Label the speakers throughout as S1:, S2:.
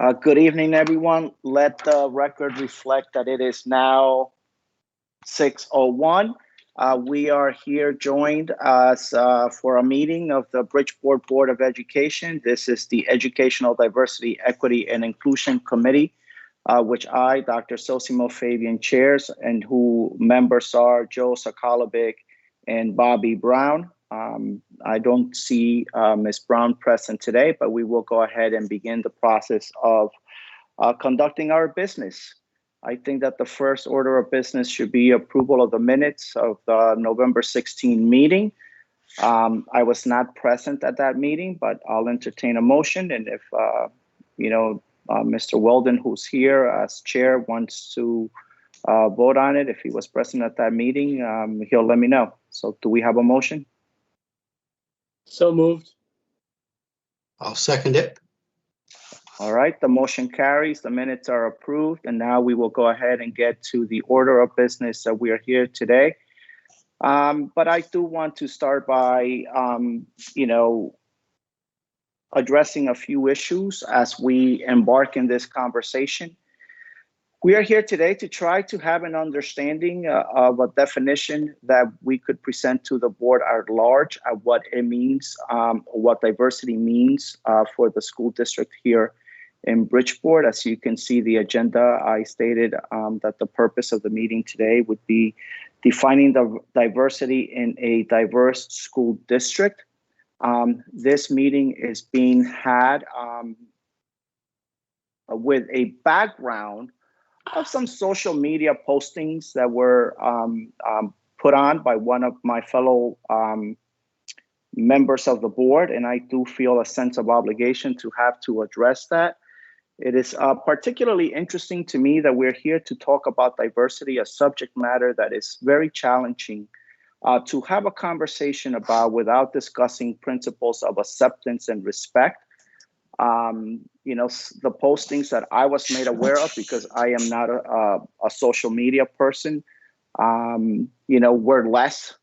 S1: Good evening, everyone. Let the record reflect that it is now 6:01. We are here joined for a meeting of the Bridgeport Board of Education. This is the Educational Diversity, Equity, and Inclusion Committee, which I, Dr. Sosimo Fabian, chairs, and who members are Joe Sokolovic and Bobby Brown. I don't see Ms. Brown present today, but we will go ahead and begin the process of conducting our business. I think that the first order of business should be approval of the minutes of the November 16 meeting. I was not present at that meeting, but I'll entertain a motion. And if, Mr. Weldon, who's here as chair, wants to vote on it, if he was present at that meeting, he'll let me know. So do we have a motion?
S2: So moved.
S3: I'll second it.
S1: All right, the motion carries, the minutes are approved, and now we will go ahead and get to the order of business that we are here today. But I do want to start by, addressing a few issues as we embark in this conversation. We are here today to try to have an understanding of a definition that we could present to the board at large of what it means, what diversity means for the school district here in Bridgeport. As you can see the agenda, I stated that the purpose of the meeting today would be defining the diversity in a diverse school district. This meeting is being had with a background of some social media postings that were put on by one of my fellow members of the board, and I do feel a sense of obligation to have to address that. It is particularly interesting to me that we're here to talk about diversity, a subject matter that is very challenging to have a conversation about without discussing principles of acceptance and respect. The postings that I was made aware of, because I am not a social media person, were less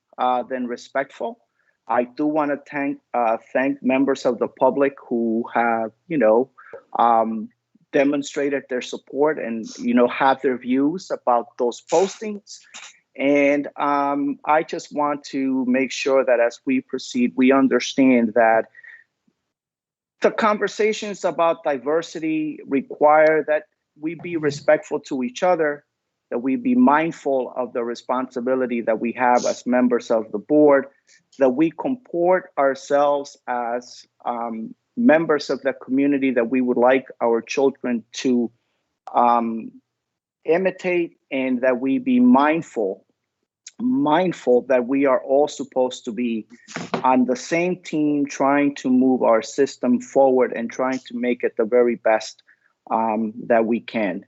S1: than respectful. I do want to thank members of the public who have, demonstrated their support and, have their views about those postings. And I just want to make sure that as we proceed, we understand that the conversations about diversity require that we be respectful to each other, that we be mindful of the responsibility that we have as members of the board, that we comport ourselves as members of the community that we would like our children to imitate, and that we be mindful that we are all supposed to be on the same team, trying to move our system forward and trying to make it the very best that we can.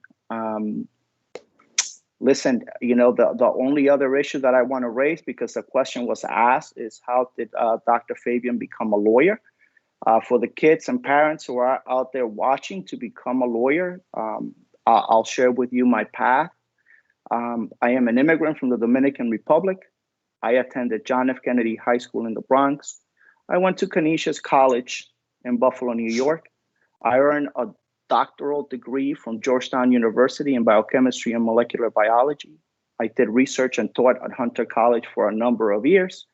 S1: Listen, the only other issue that I want to raise, because the question was asked, is how did Dr. Fabian become a lawyer? For the kids and parents who are out there watching to become a lawyer, I'll share with you my path. I am an immigrant from the Dominican Republic. I attended John F. Kennedy High School in the Bronx. I went to Canisius College in Buffalo, New York. I earned a doctoral degree from Georgetown University in biochemistry and molecular biology. I did research and taught at Hunter College for a number of years.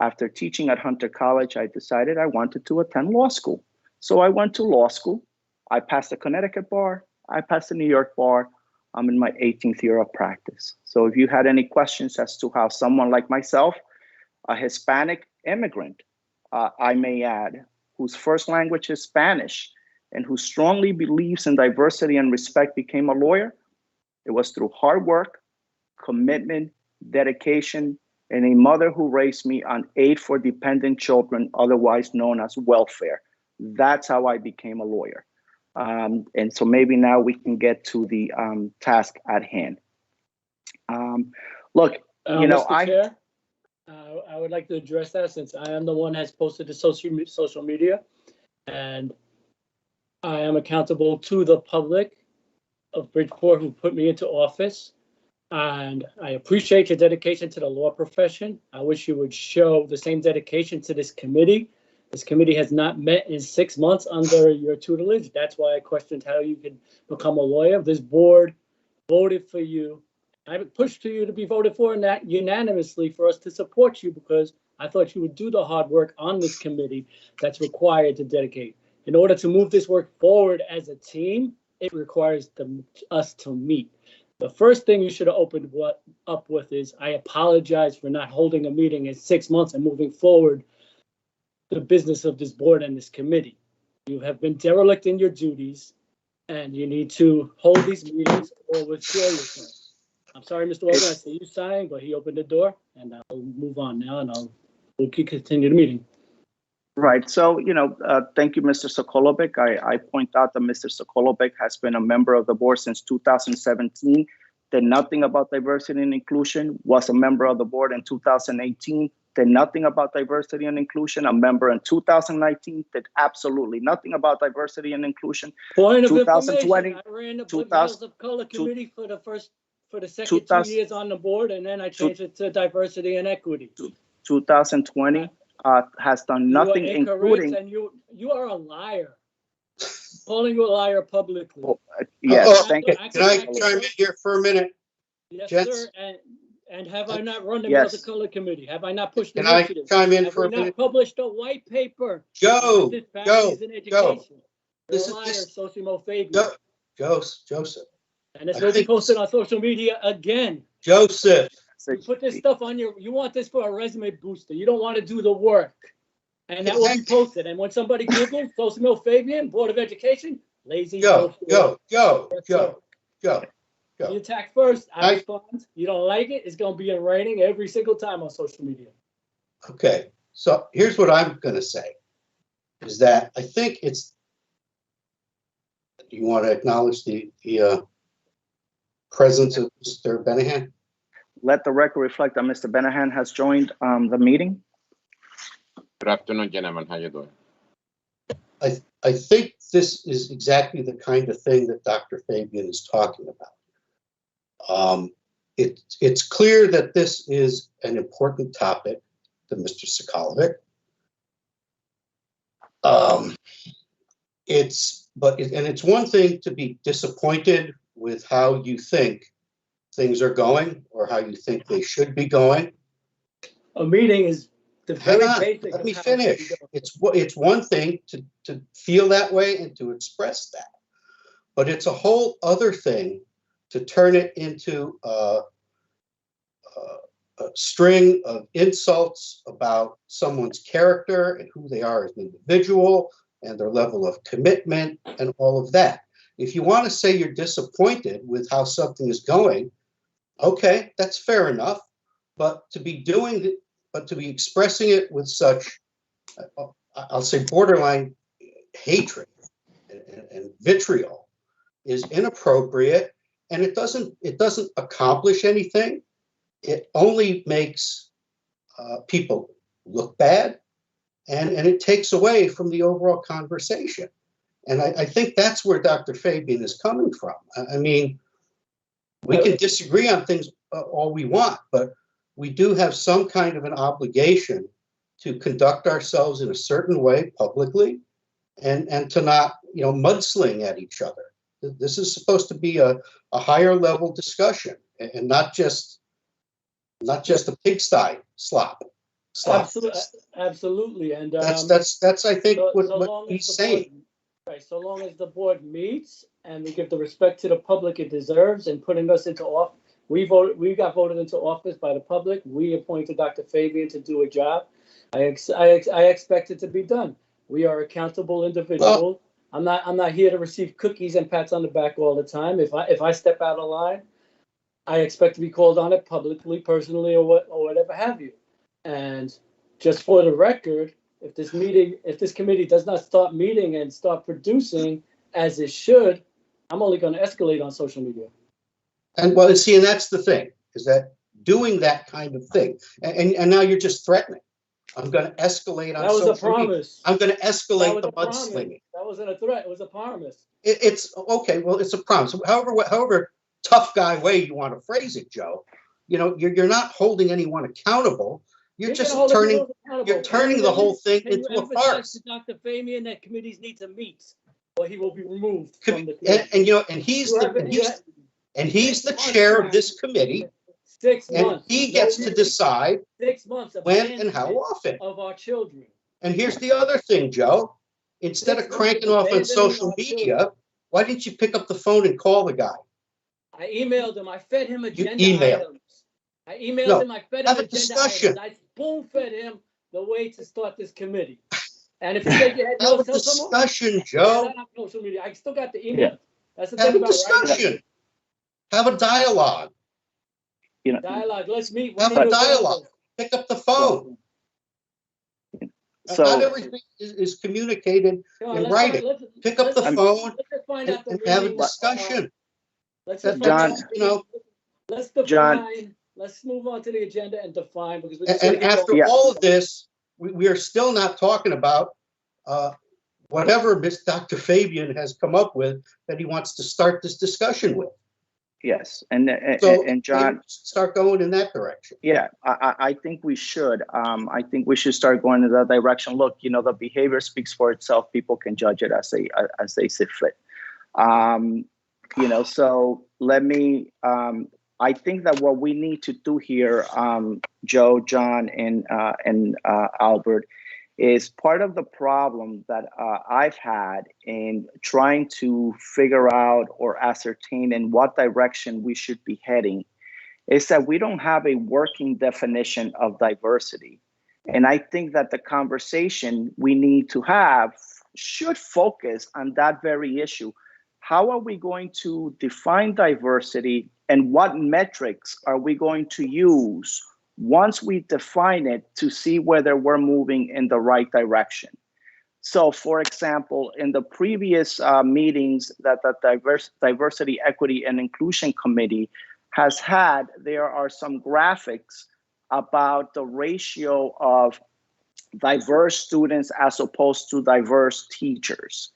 S1: After teaching at Hunter College, I decided I wanted to attend law school. So I went to law school. I passed the Connecticut bar. I passed the New York bar. I'm in my 18th year of practice. So if you had any questions as to how someone like myself, a Hispanic immigrant, I may add, whose first language is Spanish and who strongly believes in diversity and respect, became a lawyer, it was through hard work, commitment, dedication, and a mother who raised me on aid for dependent children, otherwise known as welfare. That's how I became a lawyer. And so maybe now we can get to the task at hand. Look,
S2: Mr. Chair, I would like to address that, since I am the one has posted to social media, and I am accountable to the public of Bridgeport who put me into office. And I appreciate your dedication to the law profession. I wish you would show the same dedication to this committee This committee has not met in 6 months under your tutelage. That's why I questioned how you could become a lawyer. This board voted for you. I pushed for you to be voted for and that unanimously for us to support you because I thought you would do the hard work on this committee that's required to dedicate. In order to move this work forward as a team, it requires us to meet. The first thing you should have opened up with is, I apologize for not holding a meeting in 6 months and moving forward the business of this board and this committee. You have been derelict in your duties, and you need to hold these meetings or withdraw yourself. I'm sorry, Mr. Waldron, I see you sighing, but he opened the door, and I'll move on now, and we'll continue the meeting.
S1: Right. So, thank you, Mr. Sokolovic. I point out that Mr. Sokolovic has been a member of the board since 2017, did nothing about diversity and inclusion, was a member of the board in 2018, did nothing about diversity and inclusion, a member in 2019, did absolutely nothing about diversity and inclusion.
S2: Point of
S1: 2020,
S2: information, I ran the House of Color Committee for the second 2 years on the board, and then I changed it to diversity and equity.
S1: 2020 has done nothing, including.
S2: And you are a liar. Calling you a liar publicly.
S1: Yes, thank you.
S3: Can I chime in here for a minute?
S2: Yes,
S3: Jets?
S2: sir. And have I not run the
S1: Yes.
S2: House of Color Committee? Have I not pushed the
S3: Can I
S2: initiative?
S3: chime in
S2: Have
S3: for
S2: we
S3: a
S2: not
S3: minute?
S2: published a white paper?
S3: Joe,
S2: Disparities in education.
S3: This
S2: You're a
S3: is-
S2: liar, Sosimo Fabian.
S3: Joseph,
S2: And it's
S3: I
S2: going to be
S3: think-
S2: posted on social media again.
S3: Joseph,
S2: You put this stuff on you want this for a resume booster. You don't want to do the work. And that will be posted. And when somebody Googles Sosimo Fabian, Board of Education, lazy.
S3: Joe.
S2: You attack first, I
S3: I-
S2: respond. You don't like it, it's going to be in writing every single time on social media.
S3: Okay, so here's what I'm gonna say, is that I think it's, you want to acknowledge the presence of Mr. Benahan?
S1: Let the record reflect that Mr. Benahan has joined the meeting.
S4: Good afternoon, gentlemen. How you doing?
S3: I think this is exactly the kind of thing that Dr. Fabian is talking about. It's clear that this is an important topic to Mr. Sokolovic. It's one thing to be disappointed with how you think things are going or how you think they should be going.
S2: A meeting is the
S3: Hang
S2: very
S3: on,
S2: basic.
S3: let
S2: of
S3: me
S2: how it
S3: finish.
S2: should go.
S3: It's one thing to feel that way and to express that, but it's a whole other thing to turn it into a string of insults about someone's character and who they are as an individual and their level of commitment and all of that. If you want to say you're disappointed with how something is going, okay, that's fair enough, but to be expressing it with such, I'll say, borderline hatred and vitriol is inappropriate, and it doesn't accomplish anything. It only makes people look bad, and it takes away from the overall conversation. And I think that's where Dr. Fabian is coming from. I mean, we can disagree on things all we want, but we do have some kind of an obligation to conduct ourselves in a certain way publicly and to not, mudsling at each other. This is supposed to be a higher level discussion and not just a pigsty slop.
S2: Absolutely. And
S3: that's I think what
S2: long
S3: he's
S2: as
S3: saying.
S2: Right. So long as the board meets and we give the respect to the public it deserves and putting us into office. We got voted into office by the public. We appointed Dr. Fabian to do a job. I expect it to be done. We are accountable individuals. I'm not here to receive cookies and pats on the back all the time. If I step out of line, I expect to be called on it publicly, personally, or whatever have you. And just for the record, if this committee does not start meeting and start producing as it should, I'm only going to escalate on social media.
S3: And that's the thing, is that doing that kind of thing, and now you're just threatening. I'm going to escalate on
S2: That was
S3: social
S2: a promise.
S3: media. I'm going to escalate the
S2: promise.
S3: mudslinging.
S2: That wasn't a threat. It was a promise.
S3: It's okay. Well, it's a promise. However tough guy way you want to phrase it, Joe. You're not holding anyone accountable. You're
S2: You're
S3: just
S2: gonna hold the
S3: turning,
S2: people accountable.
S3: you're turning the whole thing
S2: Can you
S3: into a
S2: emphasize
S3: farce.
S2: to Dr. Fabian that committees need to meet, or he will be removed
S3: Com-
S2: from the committee?
S3: And you know, and
S2: You have- you have
S3: he's the chair of this committee,
S2: 6
S3: and
S2: months.
S3: he gets to decide
S2: 6 months of
S3: when and how
S2: abandonment
S3: often.
S2: of our children.
S3: And here's the other thing, Joe. Instead of
S2: 6 months
S3: cranking off on
S2: abandoning
S3: social
S2: our
S3: media,
S2: children.
S3: why didn't you pick up the phone and call the guy?
S2: I emailed him. I fed him agenda
S3: emailed.
S2: items. I emailed
S3: No,
S2: him. I fed him
S3: have a
S2: agenda
S3: discussion.
S2: items. I spoon fed him the way to start this committee. And if you think you had
S3: Have a
S2: no social
S3: discussion,
S2: media,
S3: Joe.
S2: I have social media. I still got the email.
S1: Yeah.
S2: That's the
S3: Have
S2: thing
S3: a
S2: about writing.
S3: discussion. Have a dialogue.
S1: You know,
S2: Dialogue. Let's meet. We
S3: Have
S2: need
S3: a
S2: to
S3: dialogue. Pick up the phone.
S1: so
S3: Not everything is communicated
S2: Come on,
S3: in
S2: let's
S3: writing.
S2: find- let's-
S3: Pick up
S2: let's
S3: the
S2: just-
S3: phone
S2: let's just find out the
S3: and have a
S2: reading,
S3: discussion.
S2: let's just
S1: John-
S2: find out the
S3: You know,
S2: let's define.
S1: John-
S2: Let's move on to the agenda and define because we're
S3: and,
S2: just gonna
S3: and
S2: get
S3: after
S1: Yeah.
S3: all of this, we are still not talking about whatever Miss Dr. Fabian has come up with that he wants to start this discussion with.
S1: yes, and
S3: So
S1: John,
S3: maybe start going in that direction.
S1: yeah, I think we should. I think we should start going in that direction. Look, you know, the behavior speaks for itself. People can judge it as they see fit. You know, so let me. I think that what we need to do here, Joe, John, and Albert, is part of the problem that I've had in trying to figure out or ascertain in what direction we should be heading is that we don't have a working definition of diversity. And I think that the conversation we need to have should focus on that very issue. How are we going to define diversity and what metrics are we going to use once we define it to see whether we're moving in the right direction? So, for example, in the previous meetings that the Diversity, Equity, and Inclusion Committee has had, there are some graphics about the ratio of diverse students as opposed to diverse teachers.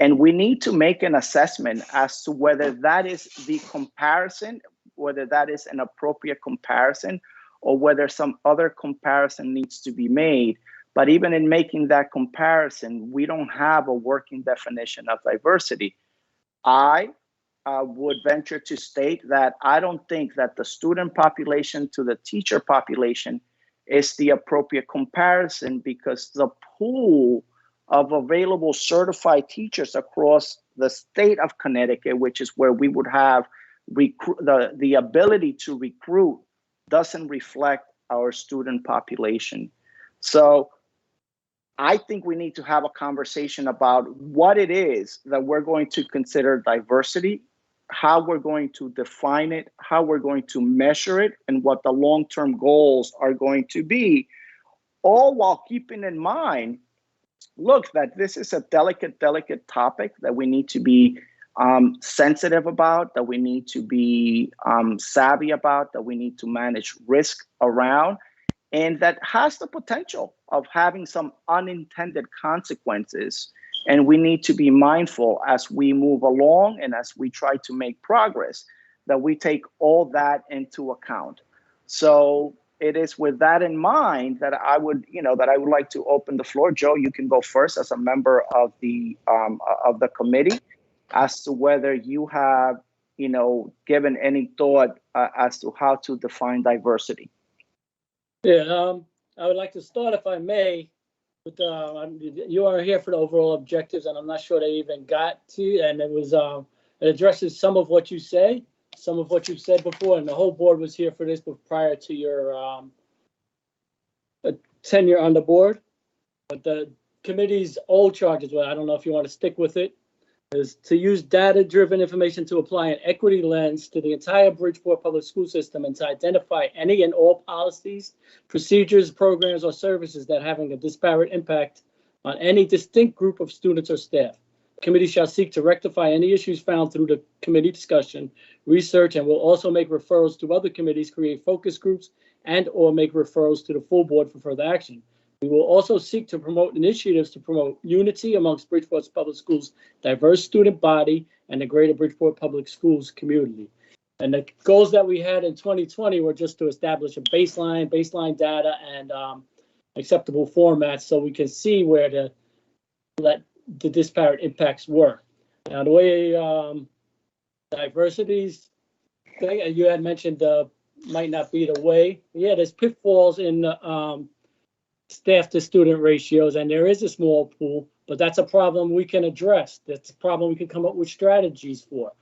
S1: And we need to make an assessment as to whether that is the comparison, whether that is an appropriate comparison, or whether some other comparison needs to be made. But even in making that comparison, we don't have a working definition of diversity. I would venture to state that I don't think that the student population to the teacher population is the appropriate comparison because the pool of available certified teachers across the state of Connecticut, which is where we would have the ability to recruit, doesn't reflect our student population. So I think we need to have a conversation about what it is that we're going to consider diversity, how we're going to define it, how we're going to measure it, and what the long-term goals are going to be, all while keeping in mind, look, that this is a delicate topic that we need to be sensitive about, that we need to be savvy about, that we need to manage risk around, and that has the potential of having some unintended consequences. And we need to be mindful as we move along and as we try to make progress, that we take all that into account. So it is with that in mind that I would like to open the floor. Joe, you can go first as a member of the committee as to whether you have, given any thought as to how to define diversity.
S2: Yeah, I would like to start, if I may, with you are here for the overall objectives, and I'm not sure they even got to, and it addresses some of what you say, some of what you've said before, and the whole board was here for this, but prior to your tenure on the board. But the committee's old charges, well, I don't know if you want to stick with it, is to use data-driven information to apply an equity lens to the entire Bridgeport public school system and to identify any and all policies, procedures, programs, or services that are having a disparate impact on any distinct group of students or staff. The committee shall seek to rectify any issues found through the committee discussion, research, and will also make referrals to other committees, create focus groups, and or make referrals to the full board for further action. We will also seek to promote initiatives to promote unity amongst Bridgeport's public schools, diverse student body, and the greater Bridgeport public schools community. And the goals that we had in 2020 were just to establish a baseline data, and acceptable formats so we can see where the disparate impacts were. Now, the way diversities thing you had mentioned might not be the way. Yeah, there's pitfalls in the staff to student ratios, and there is a small pool, but that's a problem we can address. That's a problem we can come up with strategies for.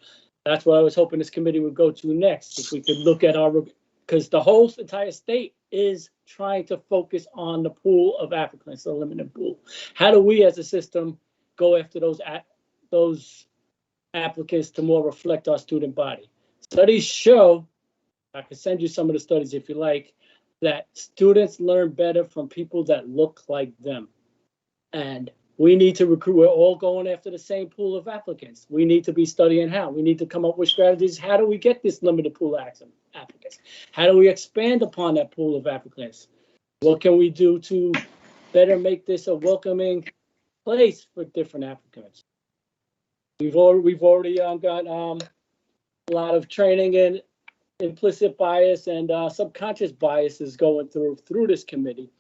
S2: That's what I was hoping this committee would go to next. If we could look at because the whole entire state is trying to focus on the pool of applicants, the limited pool. How do we as a system go after those applicants to more reflect our student body? Studies show, I can send you some of the studies if you like, that students learn better from people that look like them. And we need to recruit. We're all going after the same pool of applicants. We need to be studying how. We need to come up with strategies. How do we get this limited pool of applicants? How do we expand upon that pool of applicants? What can we do to better make this a welcoming place for different applicants? We've already got a lot of training in implicit bias and subconscious biases going through this committee,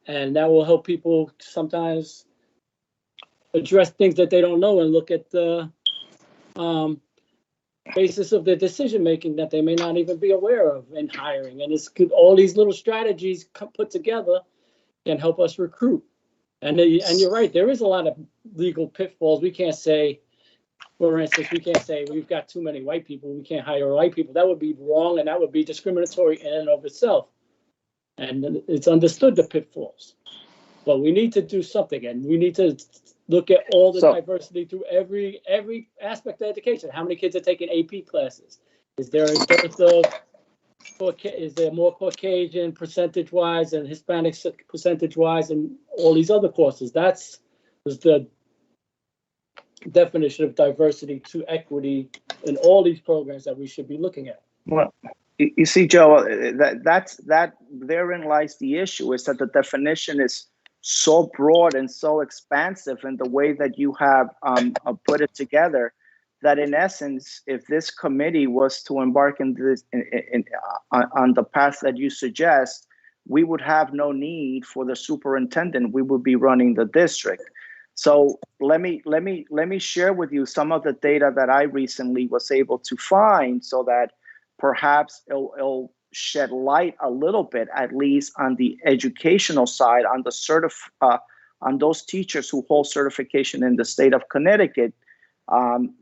S2: and that will help people sometimes address things that they don't know and look at the basis of their decision making that they may not even be aware of in hiring. And it's good, all these little strategies put together can help us recruit. And you're right, there is a lot of legal pitfalls. We can't say, for instance, we've got too many white people, we can't hire white people. That would be wrong, and that would be discriminatory in and of itself. And it's understood the pitfalls. But we need to do something, and we need to look at all the diversity through every aspect of education. How many kids are taking AP classes? Is there is there more Caucasian percentage-wise and Hispanic percentage-wise and all these other courses? That's the definition of diversity to equity in all these programs that we should be looking at.
S1: Well, you see, Joe, that therein lies the issue, is that the definition is so broad and so expansive in the way that you have put it together, that in essence, if this committee was to embark in this on the path that you suggest, we would have no need for the superintendent. We would be running the district. So let me share with you some of the data that I recently was able to find, so that perhaps it'll shed light a little bit, at least on the educational side, on the on those teachers who hold certification in the state of Connecticut,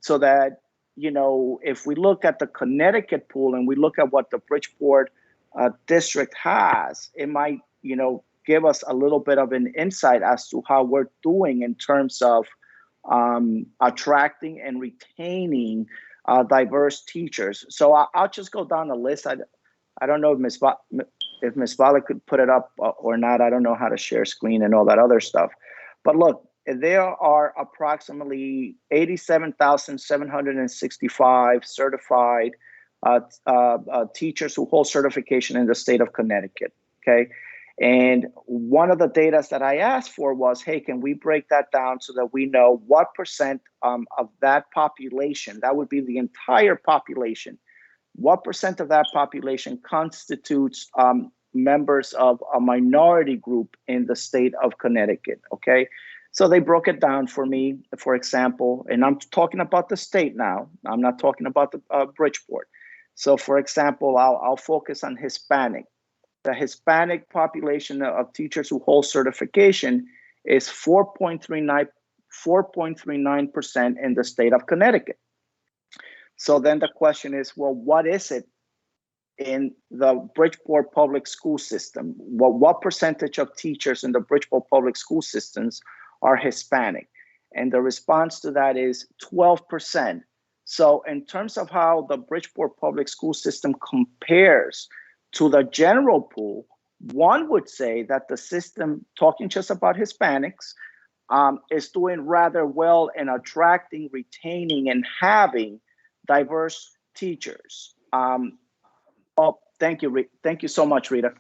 S1: so that, you know, if we look at the Connecticut pool and we look at what the Bridgeport district has, it might, you know, give us a little bit of an insight as to how we're doing in terms of attracting and retaining diverse teachers. So I'll just go down the list. I don't know if Ms. Vala could put it up or not. I don't know how to share screen and all that other stuff. But look, there are approximately 87,765 certified teachers who hold certification in the state of Connecticut, okay? And one of the data that I asked for was, hey, can we break that down so that we know what percent of that population, that would be the entire population, what percent of that population constitutes members of a minority group in the state of Connecticut, okay? So they broke it down for me, for example, and I'm talking about the state now. I'm not talking about the Bridgeport. So for example, I'll focus on Hispanic. The Hispanic population of teachers who hold certification is 4.39% in the state of Connecticut. So then the question is, well, what is it in the Bridgeport public school system? Well, what percentage of teachers in the Bridgeport public school systems are Hispanic? And the response to that is 12%. So in terms of how the Bridgeport public school system compares to the general pool, one would say that the system, talking just about Hispanics, is doing rather well in attracting, retaining, and having diverse teachers. Oh, thank you. Thank you so much, Rita.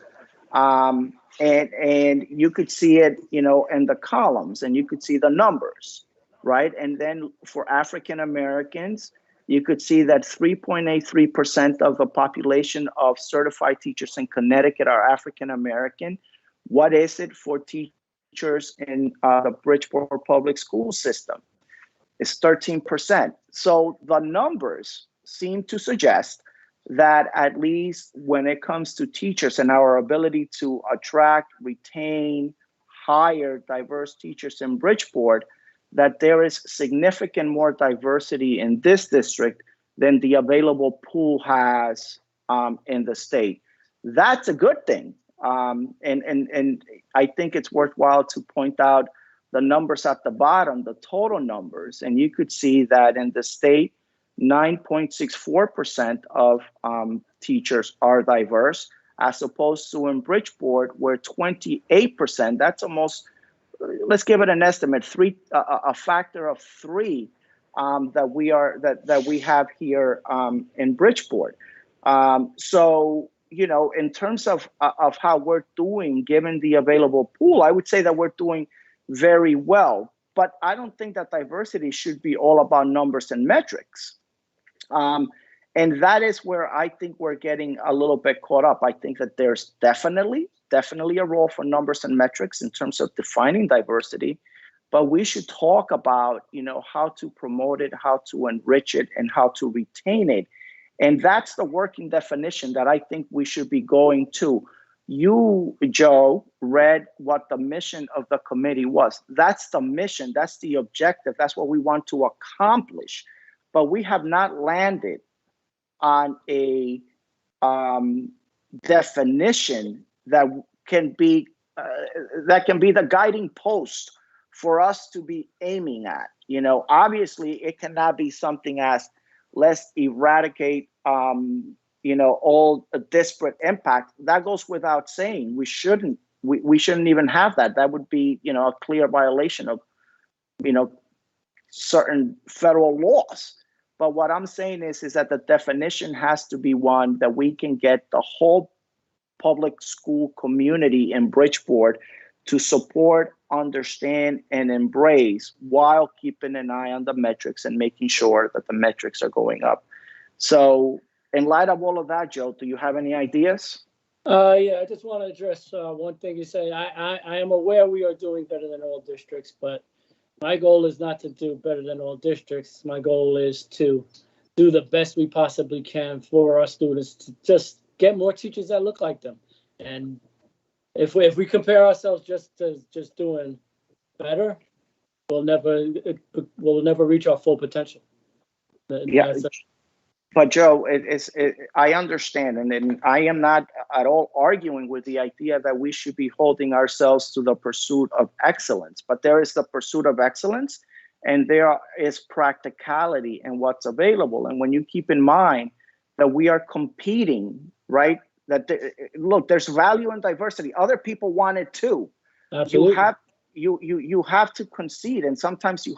S1: And you could see it, you know, in the columns, and you could see the numbers, right? And then for African Americans, you could see that 3.83% of the population of certified teachers in Connecticut are African American. What is it for teachers in the Bridgeport public school system? It's 13%. So the numbers seem to suggest that at least when it comes to teachers and our ability to attract, retain, hire diverse teachers in Bridgeport, that there is significant more diversity in this district than the available pool has in the state. That's a good thing. And I think it's worthwhile to point out the numbers at the bottom, the total numbers. And you could see that in the state, 9.64% of teachers are diverse, as opposed to in Bridgeport, where 28%, that's almost, let's give it an estimate, a factor of 3 that we have here in Bridgeport. So, you know, in terms of how we're doing, given the available pool, I would say that we're doing very well. But I don't think that diversity should be all about numbers and metrics. And that is where I think we're getting a little bit caught up. I think that there's definitely a role for numbers and metrics in terms of defining diversity, but we should talk about, you know, how to promote it, how to enrich it, and how to retain it. And that's the working definition that I think we should be going to. You, Joe, read what the mission of the committee was. That's the mission, that's the objective, that's what we want to accomplish. But we have not landed on a definition that can be the guiding post for us to be aiming at. You know, obviously, it cannot be something as let's eradicate, you know, all disparate impact. That goes without saying. We shouldn't even have that. That would be, you know, a clear violation of, you know, certain federal laws. But what I'm saying is that the definition has to be one that we can get the whole public school community in Bridgeport to support, understand, and embrace, while keeping an eye on the metrics and making sure that the metrics are going up. So in light of all of that, Joe, do you have any ideas?
S2: Yeah, I just want to address one thing you say. I am aware we are doing better than all districts, but my goal is not to do better than all districts. My goal is to do the best we possibly can for our students, to just get more teachers that look like them. And if we compare ourselves just doing better, we'll never reach our full potential.
S1: Yeah. But Joe, I understand, and I am not at all arguing with the idea that we should be holding ourselves to the pursuit of excellence. But there is the pursuit of excellence, and there is practicality in what's available. And when you keep in mind that we are competing, right? Look, there's value in diversity. Other people want it too.
S2: Absolutely.
S1: You have to concede, and sometimes you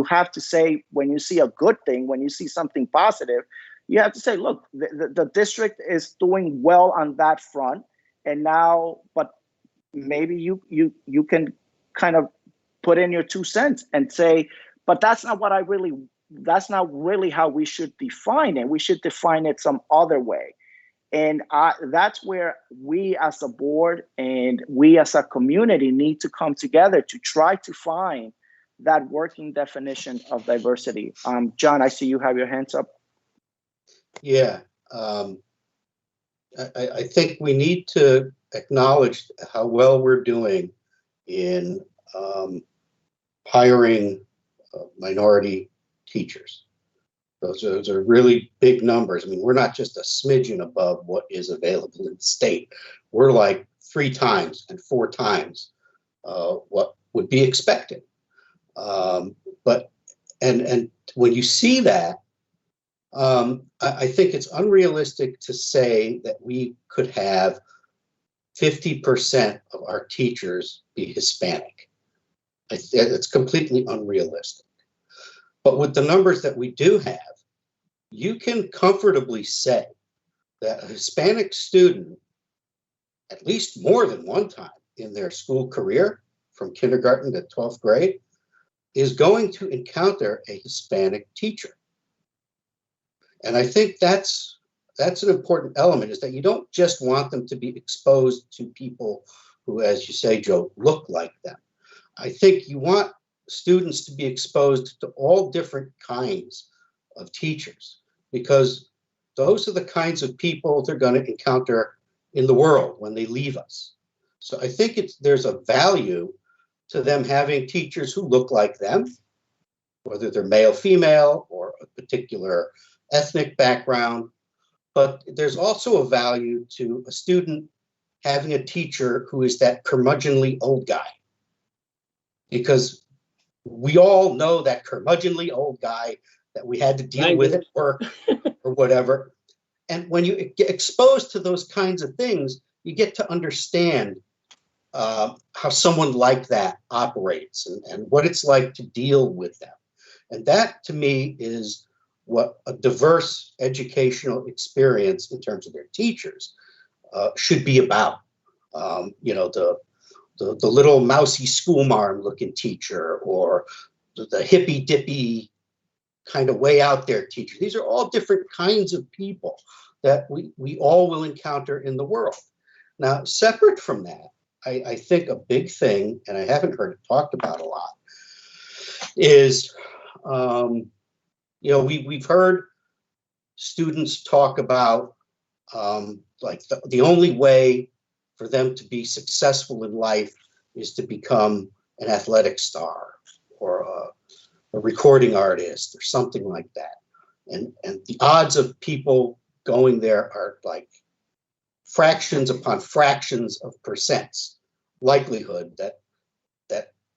S1: have to say, when you see a good thing, when you see something positive, you have to say, look, the district is doing well on that front, and now, but maybe you can kind of put in your 2 cents and say, but that's not really how we should define it. We should define it some other way. And that's where we as a board and we as a community need to come together to try to find that working definition of diversity. John, I see you have your hands up.
S3: Yeah, I think we need to acknowledge how well we're doing in hiring minority teachers. Those are really big numbers. I mean, we're not just a smidgen above what is available in the state. We're like 3 times and 4 times what would be expected. But when you see that, I think it's unrealistic to say that we could have 50% of our teachers be Hispanic. It's completely unrealistic. But with the numbers that we do have, you can comfortably say that a Hispanic student, at least more than one time in their school career, from kindergarten to 12th grade, is going to encounter a Hispanic teacher. And I think that's an important element, is that you don't just want them to be exposed to people who, as you say, Joe, look like them. I think you want students to be exposed to all different kinds of teachers, because those are the kinds of people they're going to encounter in the world when they leave us. So I think there's a value to them having teachers who look like them, whether they're male, female, or a particular ethnic background. But there's also a value to a student having a teacher who is that curmudgeonly old guy, because we all know that curmudgeonly old guy that we had to deal with at work or whatever. And when you get exposed to those kinds of things, you get to understand how someone like that operates and what it's like to deal with them. And that, to me, is what a diverse educational experience in terms of their teachers should be about. You know, the little mousy schoolmarm looking teacher, or the hippy dippy kind of way out there teacher. These are all different kinds of people that we all will encounter in the world. Now, separate from that, I think a big thing, and I haven't heard it talked about a lot, is, you know, we've heard students talk about like the only way for them to be successful in life is to become an athletic star or a recording artist or something like that. And the odds of people going there are like fractions upon fractions of percents likelihood that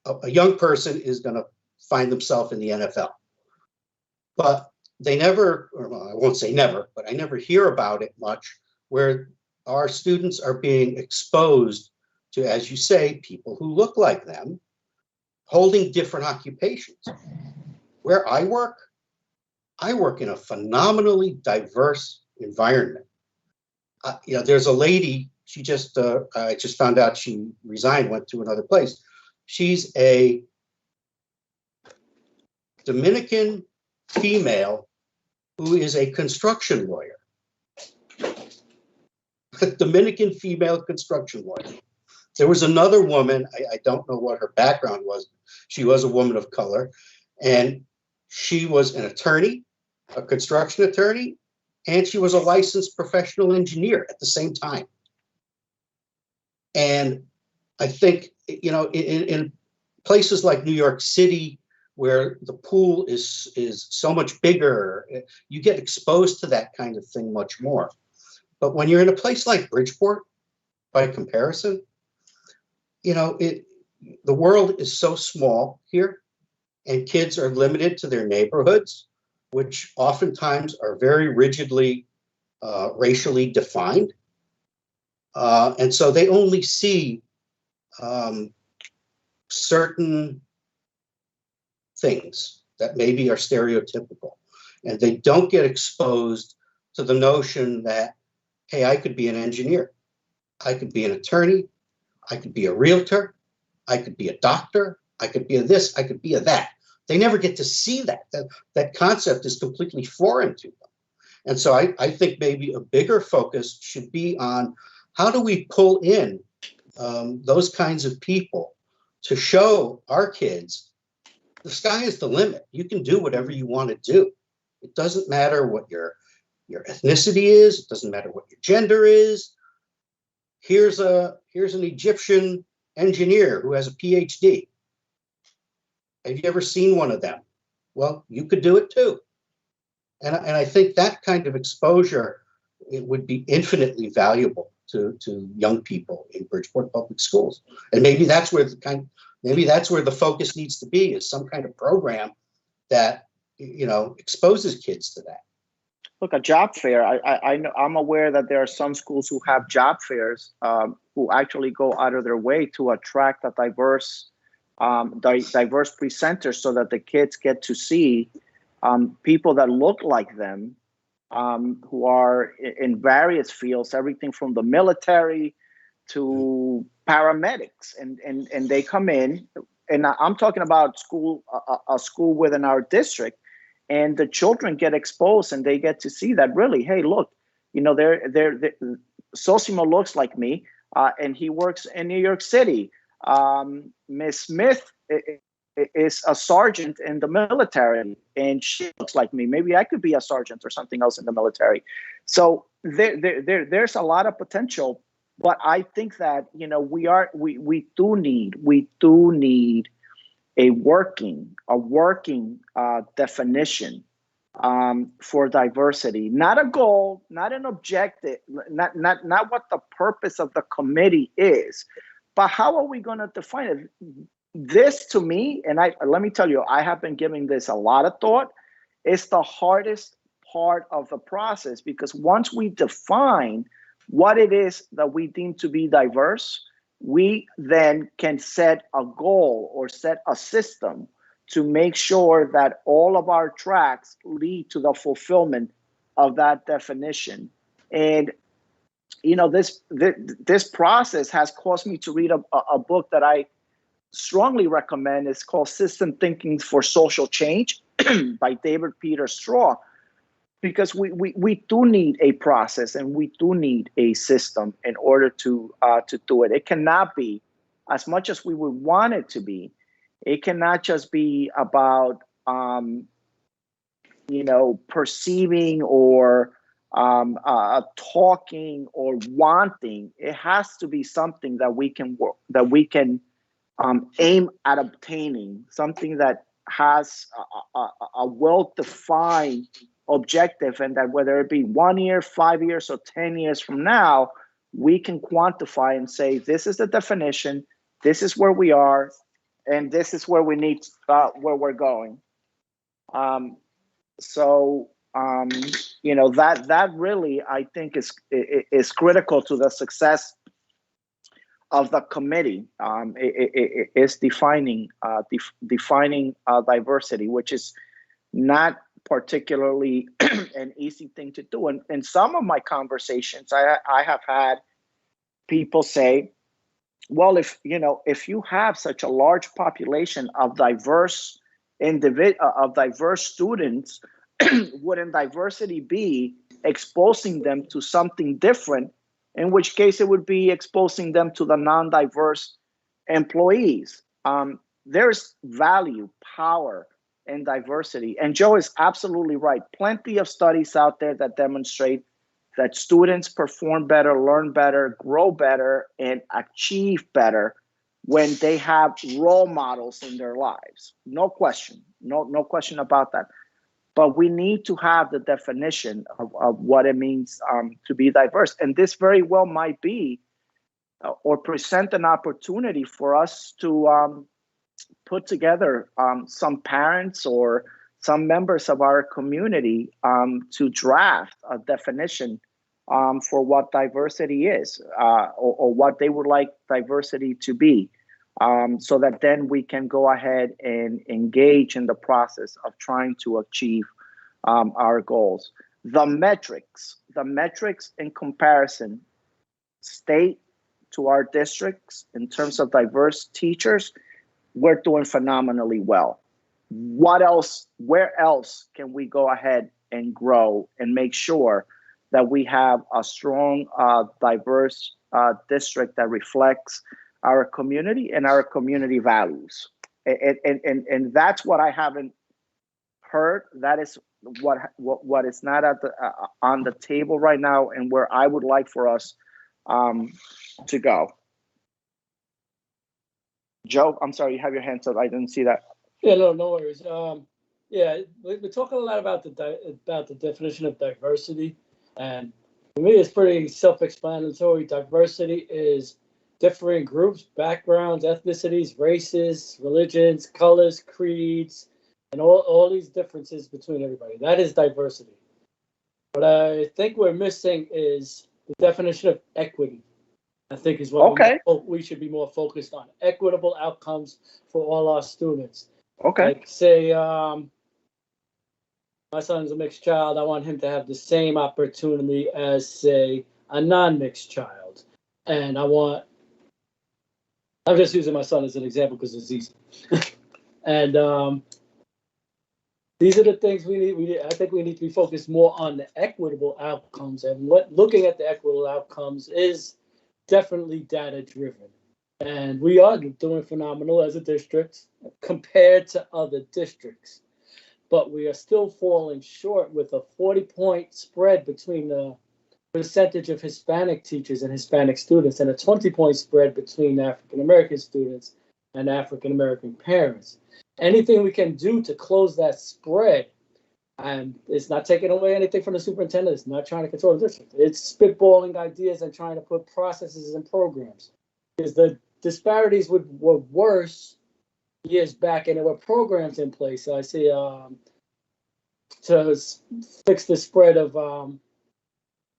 S3: a young person is going to find themselves in the NFL. But they never, or well, I won't say never, but I never hear about it much, where our students are being exposed to, as you say, people who look like them, holding different occupations. Where I work in a phenomenally diverse environment. You know, there's a lady, she just, I just found out she resigned, went to another place. She's a Dominican female who is a construction lawyer. Dominican female construction lawyer. There was another woman, I don't know what her background was. She was a woman of color, and she was an attorney, a construction attorney, and she was a licensed professional engineer at the same time. And I think, you know, in places like New York City, where the pool is so much bigger, you get exposed to that kind of thing much more. But when you're in a place like Bridgeport, by comparison, you know, the world is so small here, and kids are limited to their neighborhoods, which oftentimes are very rigidly racially defined. And so they only see certain things that maybe are stereotypical, and they don't get exposed to the notion that, hey, I could be an engineer, I could be an attorney, I could be a realtor, I could be a doctor, I could be a this, I could be a that. They never get to see that. That concept is completely foreign to them. And so I think maybe a bigger focus should be on how do we pull in those kinds of people to show our kids the sky is the limit. You can do whatever you want to do. It doesn't matter what your ethnicity is. It doesn't matter what your gender is. Here's an Egyptian engineer who has a PhD. Have you ever seen one of them? Well, you could do it too. And I think that kind of exposure, it would be infinitely valuable to young people in Bridgeport Public Schools. And maybe that's where the focus needs to be, is some kind of program that, you know, exposes kids to that.
S1: Look, a job fair, I'm aware that there are some schools who have job fairs who actually go out of their way to attract a diverse presenters, so that the kids get to see people that look like them, who are in various fields, everything from the military to paramedics, and they come in, and I'm talking about a school within our district, and the children get exposed and they get to see that really, hey, look, they're Sosimo looks like me, and he works in New York City. Miss Smith is a sergeant in the military, and she looks like me. Maybe I could be a sergeant or something else in the military. So there's a lot of potential, but I think that we do need a working definition for diversity, not a goal, not an objective, not what the purpose of the committee is, but how are we going to define it? This, to me, and let me tell you, I have been giving this a lot of thought. It's the hardest part of the process, because once we define what it is that we deem to be diverse, we then can set a goal or set a system to make sure that all of our tracks lead to the fulfillment of that definition. And this process has caused me to read a book that I strongly recommend. It's called System Thinking for Social Change by David Peter Straw, because we do need a process and we do need a system in order to do it. It cannot be, as much as we would want it to be, it cannot just be about perceiving or talking or wanting. It has to be something that we can work, that we can aim at obtaining, something that has a well-defined objective, and that whether it be 1 year, 5 years, or 10 years from now, we can quantify and say, this is the definition, this is where we are, and this is where we need, where we're going. That really, I think, is critical to the success of the committee. It is defining diversity, which is not particularly an easy thing to do. And in some of my conversations, I have had people say, well, if you have such a large population of diverse students, wouldn't diversity be exposing them to something different? In which case, it would be exposing them to the non-diverse employees. There's value, power in diversity. And Joe is absolutely right. Plenty of studies out there that demonstrate that students perform better, learn better, grow better, and achieve better when they have role models in their lives. No question. No question about that. But we need to have the definition of what it means to be diverse. And this very well might be or present an opportunity for us to put together some parents or some members of our community to draft a definition for what diversity is, or what they would like diversity to be, so that then we can go ahead and engage in the process of trying to achieve our goals. The metrics in comparison, state to our districts in terms of diverse teachers, we're doing phenomenally well. What else? Where else can we go ahead and grow and make sure that we have a strong, diverse district that reflects our community and our community values? And that's what I haven't heard. That is what is not at the on the table right now, and where I would like for us to go. Joe, I'm sorry, you have your hands up. I didn't see that.
S2: Yeah, no worries. We're talking a lot about the definition of diversity, and for me, it's pretty self-explanatory. Diversity is different groups, backgrounds, ethnicities, races, religions, colors, creeds, and all these differences between everybody. That is diversity. What I think we're missing is the definition of equity. I think is what we should be more focused on. Equitable outcomes for all our students.
S1: Okay.
S2: Like say, my son's a mixed child. I want him to have the same opportunity as, say, a non-mixed child. And I'm just using my son as an example because it's easy. And these are the things we need. I think we need to be focused more on the equitable outcomes, and looking at the equitable outcomes is definitely data driven. And we are doing phenomenal as a district compared to other districts, but we are still falling short with a 40-point spread between the percentage of Hispanic teachers and Hispanic students, and a 20-point spread between African American students and African American parents. Anything we can do to close that spread, and it's not taking away anything from the superintendent, it's not trying to control the district, it's spitballing ideas and trying to put processes and programs. Because the disparities were worse years back, and there were programs in place. So I see to fix the spread of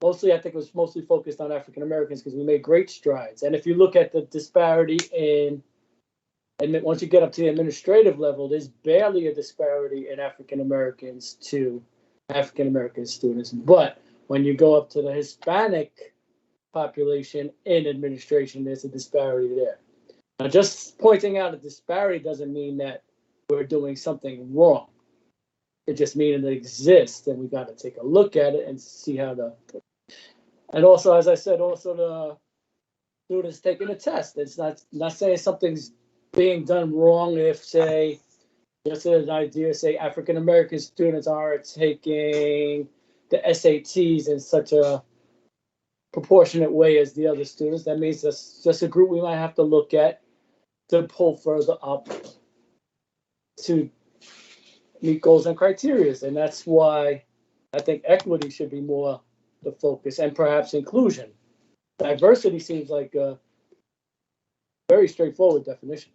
S2: mostly, I think it was mostly focused on African Americans because we made great strides. And if you look at the disparity and once you get up to the administrative level, there's barely a disparity in African Americans to African American students. But when you go up to the Hispanic population in administration, there's a disparity there. Now, just pointing out a disparity doesn't mean that we're doing something wrong. It just means it exists, and we got to take a look at it and see how to. And also, as I said, also the students taking a test. It's not saying something's being done wrong if, say, just an idea, say African American students are taking the SATs in such a proportionate way as the other students. That means that's just a group we might have to look at to pull further up to meet goals and criteria. And that's why I think equity should be more the focus, and perhaps inclusion. Diversity seems like a very straightforward definition.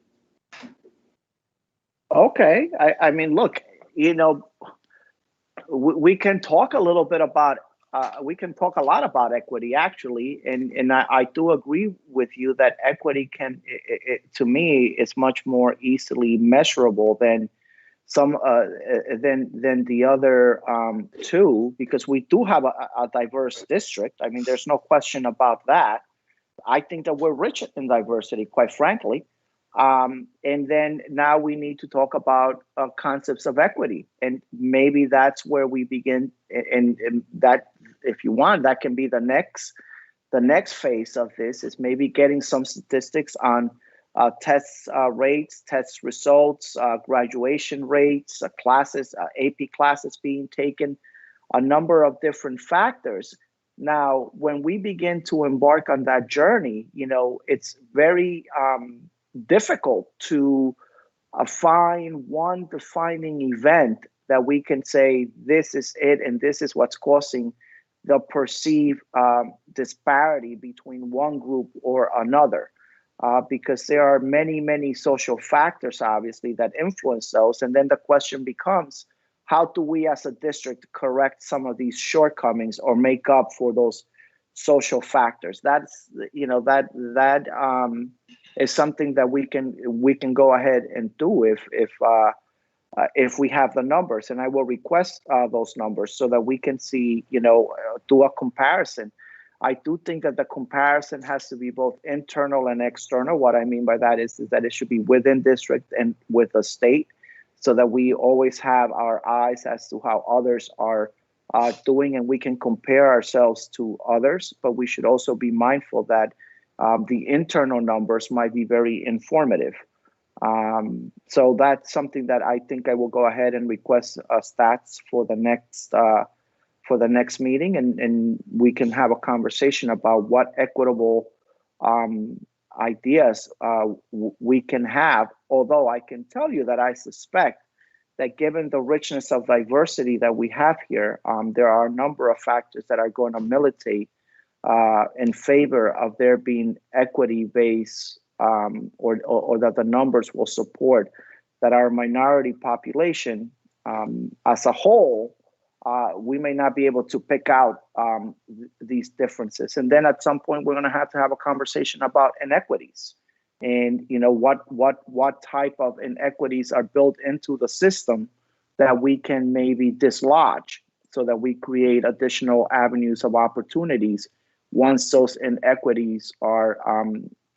S1: Okay. I mean, look, we can talk a little bit about, we can talk a lot about equity, actually. And I do agree with you that equity can, to me, is much more easily measurable than than the other two, because we do have a diverse district. I mean, there's no question about that. I think that we're rich in diversity, quite frankly. And then now we need to talk about concepts of equity, and maybe that's where we begin. And that, if you want, that can be the next phase of this, is maybe getting some statistics on test rates, test results, graduation rates, classes, AP classes being taken, a number of different factors. Now, when we begin to embark on that journey, it's very difficult to find one defining event that we can say this is it and this is what's causing the perceived disparity between one group or another. Because there are many, many social factors, obviously, that influence those. And then the question becomes, how do we as a district correct some of these shortcomings or make up for those social factors? That's, that is something that we can go ahead and do if we have the numbers. And I will request those numbers so that we can see, do a comparison. I do think that the comparison has to be both internal and external. What I mean by that is that it should be within district and with the state, so that we always have our eyes as to how others are doing, and we can compare ourselves to others. But we should also be mindful that the internal numbers might be very informative. So that's something that I think I will go ahead and request stats for the next meeting, and we can have a conversation about what equitable ideas we can have. Although I can tell you that I suspect that given the richness of diversity that we have here, there are a number of factors that are going to militate in favor of there being equity-based, or that the numbers will support that our minority population as a whole, we may not be able to pick out these differences. And then at some point, we're going to have a conversation about inequities, and what type of inequities are built into the system that we can maybe dislodge, so that we create additional avenues of opportunities once those inequities are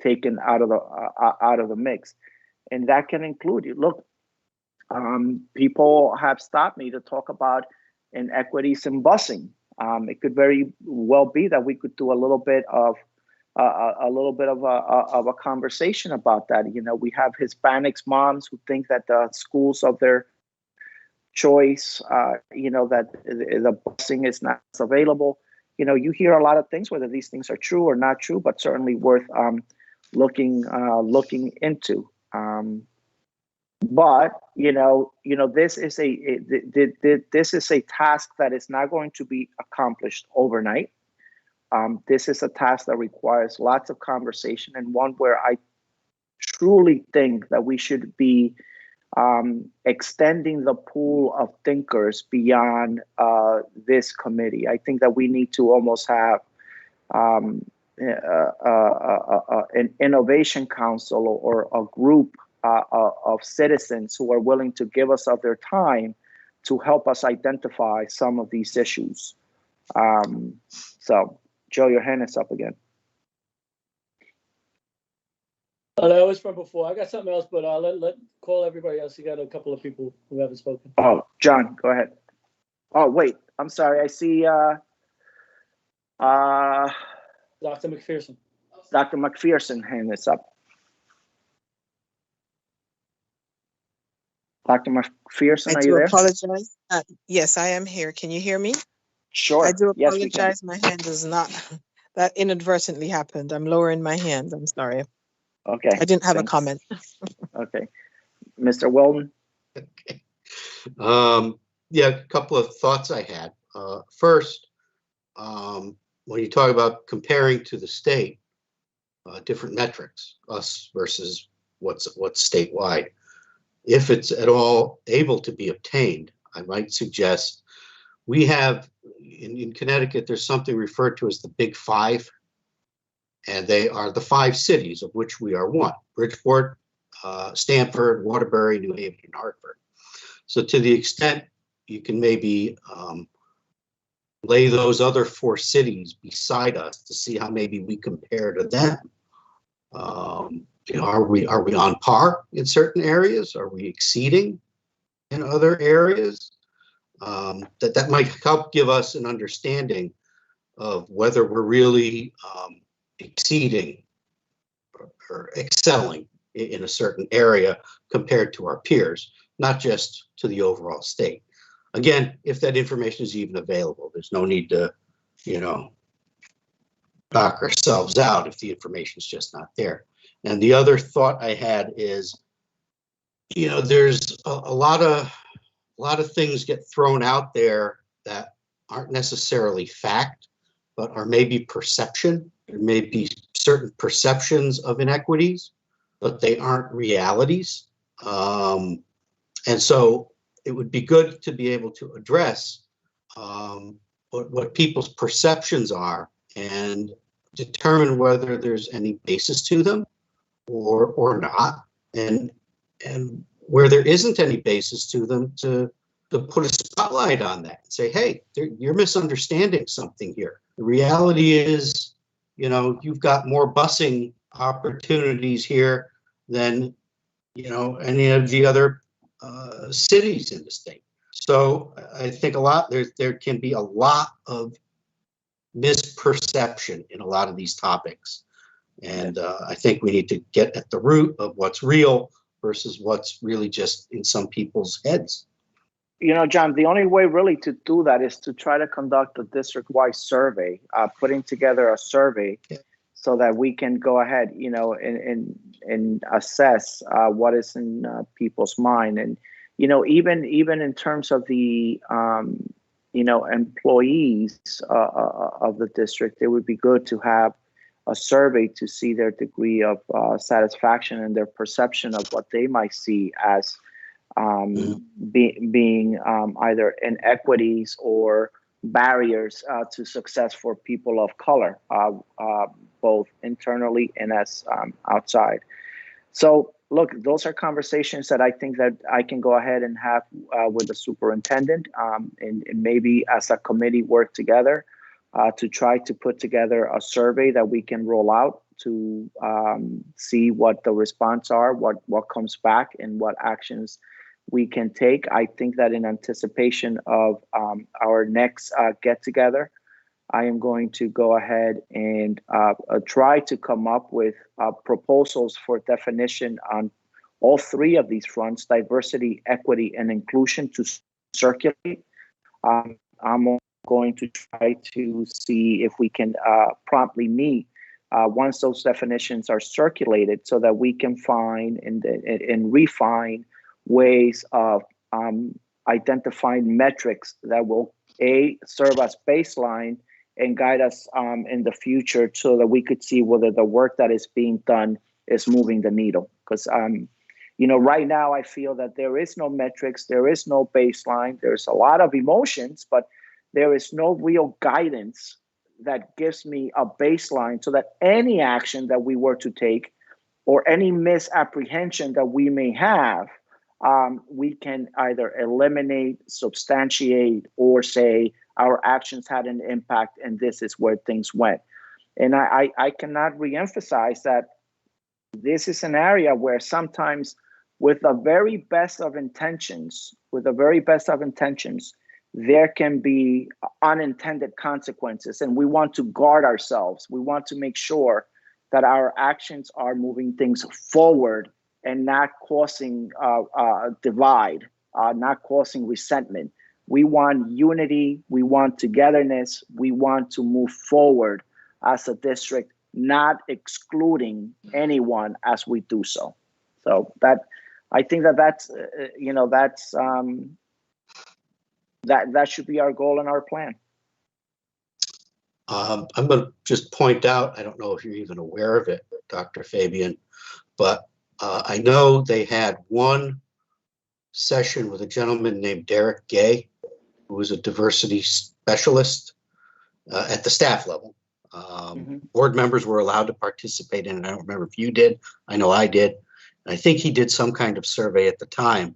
S1: taken out of the mix. And that can include, look, People have stopped me to talk about inequities in busing. It could very well be that we could do a little bit of a conversation about that. You know, we have Hispanics moms who think that the schools of their choice, that the busing is not available. You know, you hear a lot of things, whether these things are true or not true, but certainly worth looking into. But this is a task that is not going to be accomplished overnight. This is a task that requires lots of conversation, and one where I truly think that we should be extending the pool of thinkers beyond this committee. I think that we need to almost have an innovation council or a group of citizens who are willing to give us of their time to help us identify some of these issues. So, Joe, your hand is up again.
S2: Oh, that was from before. I got something else, but I'll let call everybody else. You got a couple of people who haven't spoken.
S1: Oh, John, go ahead. Oh, wait, I'm sorry. I see
S2: Dr. McPherson.
S1: Dr. McPherson hand is up. Dr. McPherson, are you there?
S5: I do apologize. Yes, I am here. Can you hear me?
S1: Sure.
S5: I do
S1: Yes, we can.
S5: apologize. My hand is not, that inadvertently happened. I'm lowering my hand. I'm sorry.
S1: Okay.
S5: I didn't have
S1: Thanks.
S5: a comment.
S1: Okay. Mr. Weldon?
S3: Okay. Yeah, a couple of thoughts I had. First, when you talk about comparing to the state, different metrics, us versus what's statewide, if it's at all able to be obtained, I might suggest we have in Connecticut, there's something referred to as the Big Five, and they are the 5 cities of which we are one: Bridgeport, Stamford, Waterbury, New Haven, and Hartford. So to the extent you can maybe lay those other 4 cities beside us to see how maybe we compare to them. Are we on par in certain areas? Are we exceeding in other areas? That might help give us an understanding of whether we're really exceeding or excelling in a certain area compared to our peers, not just to the overall state. Again, if that information is even available, there's no need to, knock ourselves out if the information is just not there. And the other thought I had is, there's a lot of things get thrown out there that aren't necessarily fact, but are maybe perception. There may be certain perceptions of inequities, but they aren't realities. And so it would be good to be able to address what people's perceptions are and determine whether there's any basis to them or not, and where there isn't any basis to them, to put a spotlight on that and say, hey, you're misunderstanding something here. The reality is, you've got more busing opportunities here than, any of the other cities in the state. So I think there can be a lot of misperception in a lot of these topics. And I think we need to get at the root of what's real versus what's really just in some people's heads.
S1: John, the only way really to do that is to try to conduct a district-wide survey, putting together a survey so that we can go ahead, and assess what is in people's mind. And, even in terms of the, employees of the district, it would be good to have a survey to see their degree of satisfaction and their perception of what they might see as being either inequities or barriers to success for people of color, both internally and as outside. So, look, those are conversations that I think that I can go ahead and have with the superintendent, and maybe as a committee work together to try to put together a survey that we can roll out to see what the response are, what comes back, and what actions we can take. I think that in anticipation of our next get together, I am going to go ahead and try to come up with proposals for definition on all three of these fronts: diversity, equity, and inclusion, to circulate. I'm going to try to see if we can promptly meet once those definitions are circulated, so that we can find and refine ways of identifying metrics that will serve as baseline and guide us in the future, so that we could see whether the work that is being done is moving the needle. Because right now I feel that there is no metrics, there is no baseline, there's a lot of emotions, but there is no real guidance that gives me a baseline, so that any action that we were to take or any misapprehension that we may have, we can either eliminate, substantiate, or say our actions had an impact and this is where things went. And I cannot reemphasize that this is an area where sometimes, with the very best of intentions, there can be unintended consequences, and we want to guard ourselves. We want to make sure that our actions are moving things forward and not causing a divide, not causing resentment. We want unity, we want togetherness, we want to move forward as a district, not excluding anyone as we do so. So that, I think that should be our goal and our plan.
S3: I'm going to just point out, I don't know if you're even aware of it, Dr. Fabian, but I know they had one session with a gentleman named Derek Gay, who was a diversity specialist at the staff level. Board members were allowed to participate in it. I don't remember if you did. I know I did. And I think he did some kind of survey at the time.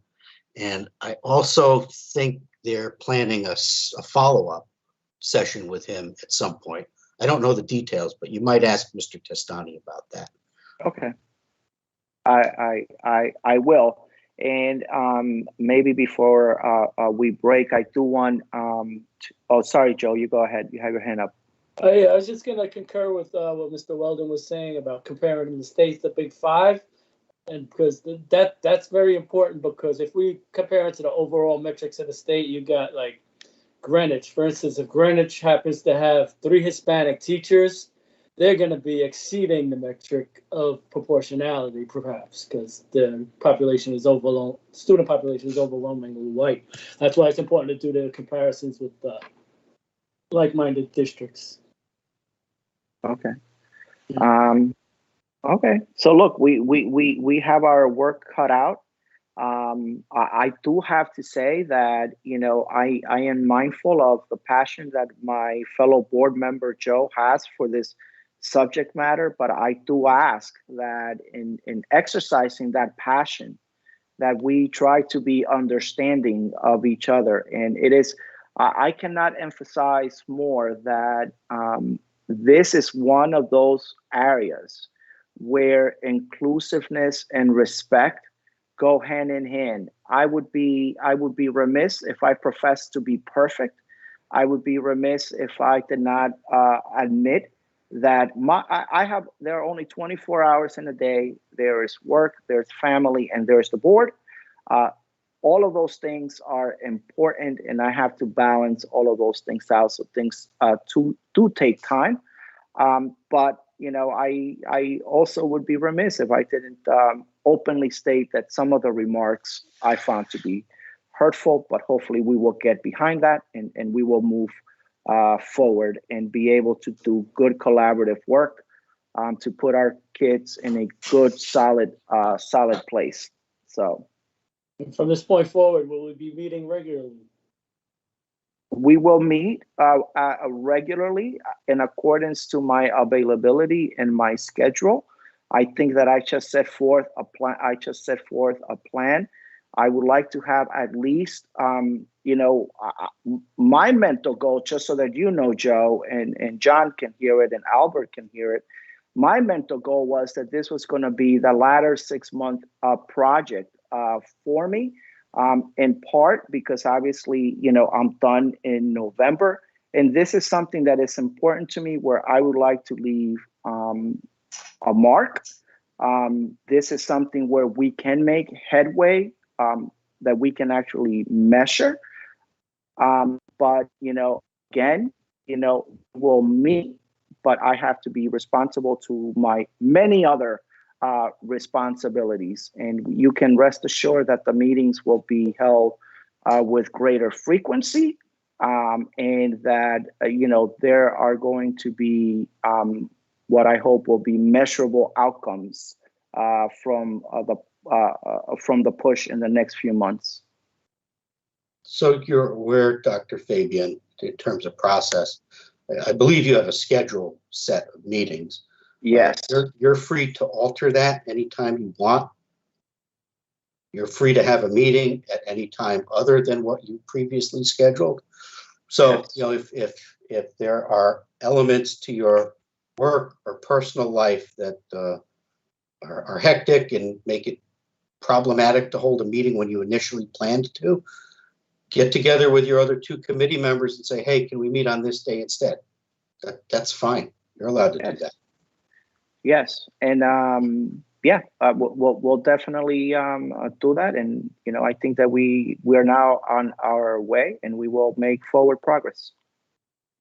S3: And I also think they're planning a follow-up session with him at some point. I don't know the details, but you might ask Mr. Testani about that.
S1: Okay. I will. And maybe before we break, I do want oh, sorry, Joe, you go ahead. You have your hand up.
S2: Yeah, I was just going to concur with what Mr. Weldon was saying about comparing the states, the Big Five. And because that's very important, because if we compare it to the overall metrics of the state, you got like Greenwich. For instance, if Greenwich happens to have 3 Hispanic teachers, they're going to be exceeding the metric of proportionality, perhaps, because the population is student population is overwhelmingly white. That's why it's important to do the comparisons with like-minded districts.
S1: Okay. Okay. So look, we have our work cut out. I do have to say that, I am mindful of the passion that my fellow board member Joe has for this subject matter, but I do ask that in exercising that passion, that we try to be understanding of each other. And it is, I cannot emphasize more that this is one of those areas where inclusiveness and respect go hand in hand. I would be remiss if I professed to be perfect. I would be remiss if I did not admit that there are only 24 hours in a day. There is work, there's family, and there's the board. All of those things are important, and I have to balance all of those things out. So things do take time. But I also would be remiss if I didn't openly state that some of the remarks I found to be hurtful, but hopefully we will get behind that and we will move forward and be able to do good collaborative work to put our kids in a good, solid place. So
S2: from this point forward, will we be meeting regularly?
S1: We will meet regularly in accordance to my availability and my schedule. I think that I just set forth a plan. I would like to have at least, my mental goal, just so that Joe, and John can hear it and Albert can hear it. My mental goal was that this was going to be the latter 6-month project for me. in part because obviously, I'm done in November. And this is something that is important to me where I would like to leave a mark. This is something where we can make headway, that we can actually measure. But, again, we'll meet, but I have to be responsible to my many other responsibilities. And you can rest assured that the meetings will be held with greater frequency, and that, there are going to be what I hope will be measurable outcomes from the push in the next few months.
S3: So you're aware, Dr. Fabian, in terms of process, I believe you have a schedule set of meetings.
S1: Yes.
S3: You're free to alter that anytime you want. You're free to have a meeting at any time other than what you previously scheduled. So,
S1: Yes.
S3: if there are elements to your work or personal life that are hectic and make it problematic to hold a meeting when you initially planned to, get together with your other two committee members and say, hey, can we meet on this day instead? That's fine. You're allowed to do that.
S1: Yes, and we'll definitely do that, and I think that we are now on our way, and we will make forward progress.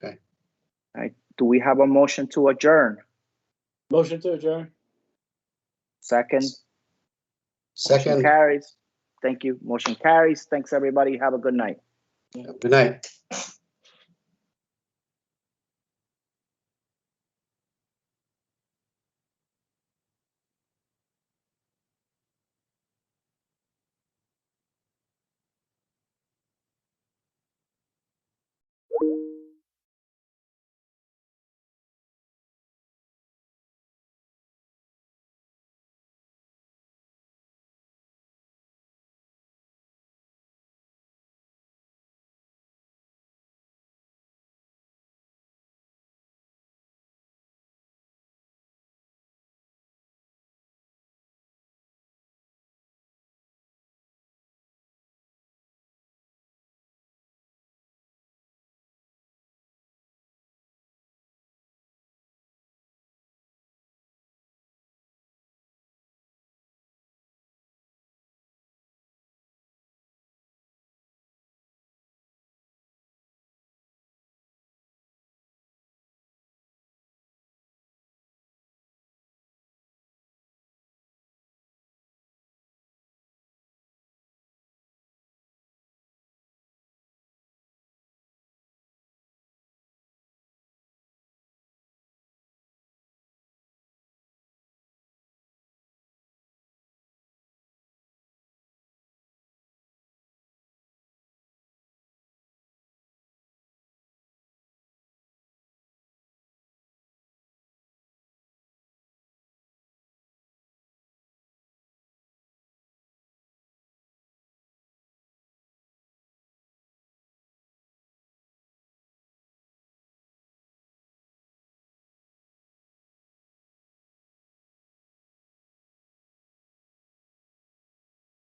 S3: Okay.
S1: All right. Do we have a motion to adjourn?
S2: Motion to adjourn.
S1: Second. Motion
S3: Second.
S1: carries. Thank you. Motion carries. Thanks, everybody. Have a good night.
S3: Good night.